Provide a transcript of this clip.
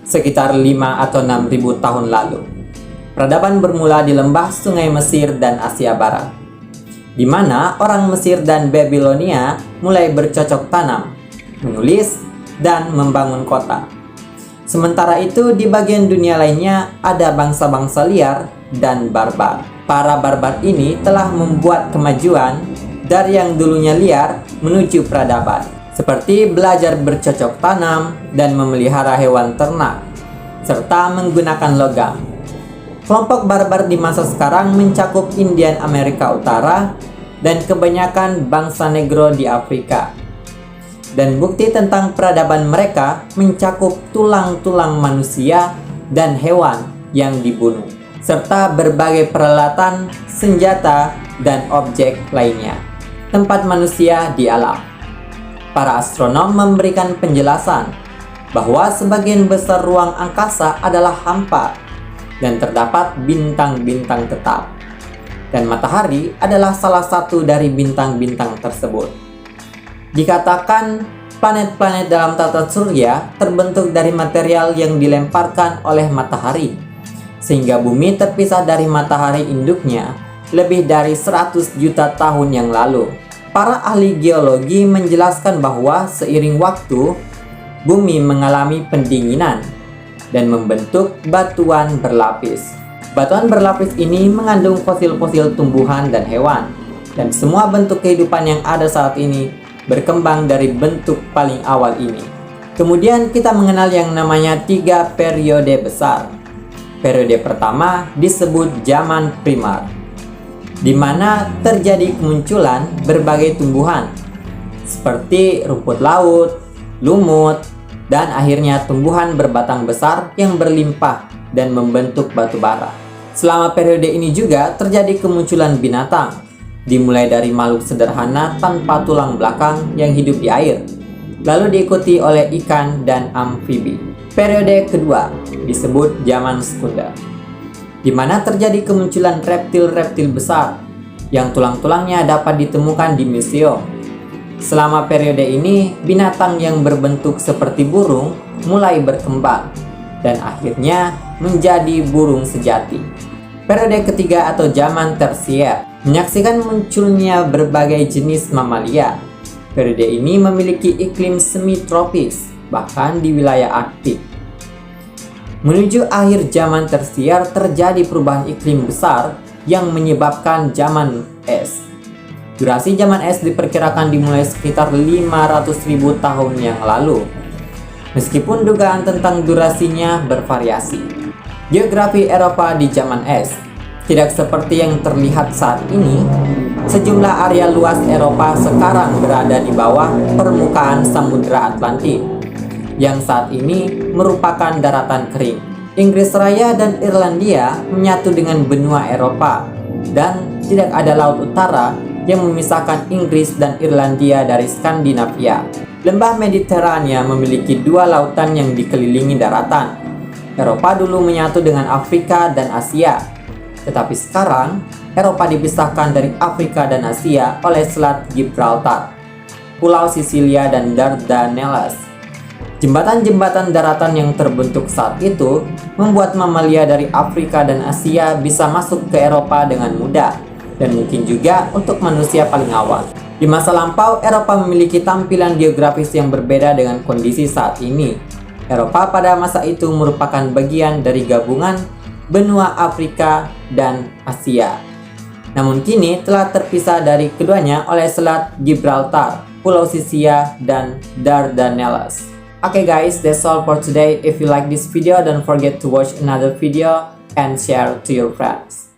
sekitar 5 atau 6.000 tahun lalu. Peradaban bermula di lembah Sungai Mesir dan Asia Barat, di mana orang Mesir dan Babilonia mulai bercocok tanam, menulis, dan membangun kota. Sementara itu, di bagian dunia lainnya ada bangsa-bangsa liar dan barbar. Para barbar ini telah membuat kemajuan dari yang dulunya liar menuju peradaban, seperti belajar bercocok tanam dan memelihara hewan ternak, serta menggunakan logam. Kelompok barbar di masa sekarang mencakup Indian Amerika Utara dan kebanyakan bangsa negro di Afrika. Dan bukti tentang peradaban mereka mencakup tulang-tulang manusia dan hewan yang dibunuh, serta berbagai peralatan, senjata, dan objek lainnya. Tempat manusia di alam. Para astronom memberikan penjelasan bahwa sebagian besar ruang angkasa adalah hampa dan terdapat bintang-bintang tetap. Dan matahari adalah salah satu dari bintang-bintang tersebut. Dikatakan planet-planet dalam tata surya terbentuk dari material yang dilemparkan oleh matahari, sehingga bumi terpisah dari matahari induknya lebih dari 100 juta tahun yang lalu. Para ahli geologi menjelaskan bahwa seiring waktu, bumi mengalami pendinginan dan membentuk batuan berlapis. Batuan berlapis ini mengandung fosil-fosil tumbuhan dan hewan, dan semua bentuk kehidupan yang ada saat ini berkembang dari bentuk paling awal ini. Kemudian kita mengenal yang namanya 3 periode besar. Periode pertama disebut zaman primer, di mana terjadi kemunculan berbagai tumbuhan seperti rumput laut, lumut, dan akhirnya tumbuhan berbatang besar yang berlimpah dan membentuk batu bara. Selama periode ini juga terjadi kemunculan binatang, dimulai dari makhluk sederhana tanpa tulang belakang yang hidup di air, lalu diikuti oleh ikan dan amfibi. Periode kedua disebut zaman sekunder, di mana terjadi kemunculan reptil-reptil besar yang tulang-tulangnya dapat ditemukan di museum. Selama periode ini, binatang yang berbentuk seperti burung mulai berkembang dan akhirnya menjadi burung sejati. Periode ketiga atau zaman tersier menyaksikan munculnya berbagai jenis mamalia. Periode ini memiliki iklim semi tropis, bahkan di wilayah Arktik. Menuju akhir zaman tersier terjadi perubahan iklim besar yang menyebabkan zaman es. Durasi zaman es diperkirakan dimulai sekitar 500.000 tahun yang lalu, meskipun dugaan tentang durasinya bervariasi. Geografi Eropa di zaman es tidak seperti yang terlihat saat ini. Sejumlah area luas Eropa sekarang berada di bawah permukaan Samudra Atlantik, yang saat ini merupakan daratan kering. Inggris Raya dan Irlandia menyatu dengan benua Eropa, dan tidak ada laut utara yang memisahkan Inggris dan Irlandia dari Skandinavia. Lembah Mediterania memiliki 2 lautan yang dikelilingi daratan. Eropa dulu menyatu dengan Afrika dan Asia, tetapi sekarang Eropa dipisahkan dari Afrika dan Asia oleh Selat Gibraltar, Pulau Sisilia, dan Dardanelles. Jembatan-jembatan daratan yang terbentuk saat itu membuat mamalia dari Afrika dan Asia bisa masuk ke Eropa dengan mudah, dan mungkin juga untuk manusia paling awal. Di masa lampau, Eropa memiliki tampilan geografis yang berbeda dengan kondisi saat ini. Eropa pada masa itu merupakan bagian dari gabungan benua Afrika dan Asia. Namun kini telah terpisah dari keduanya oleh Selat Gibraltar, Pulau Sisilia, dan Dardanelles. Okay guys, that's all for today. If you like this video, don't forget to watch another video and share to your friends.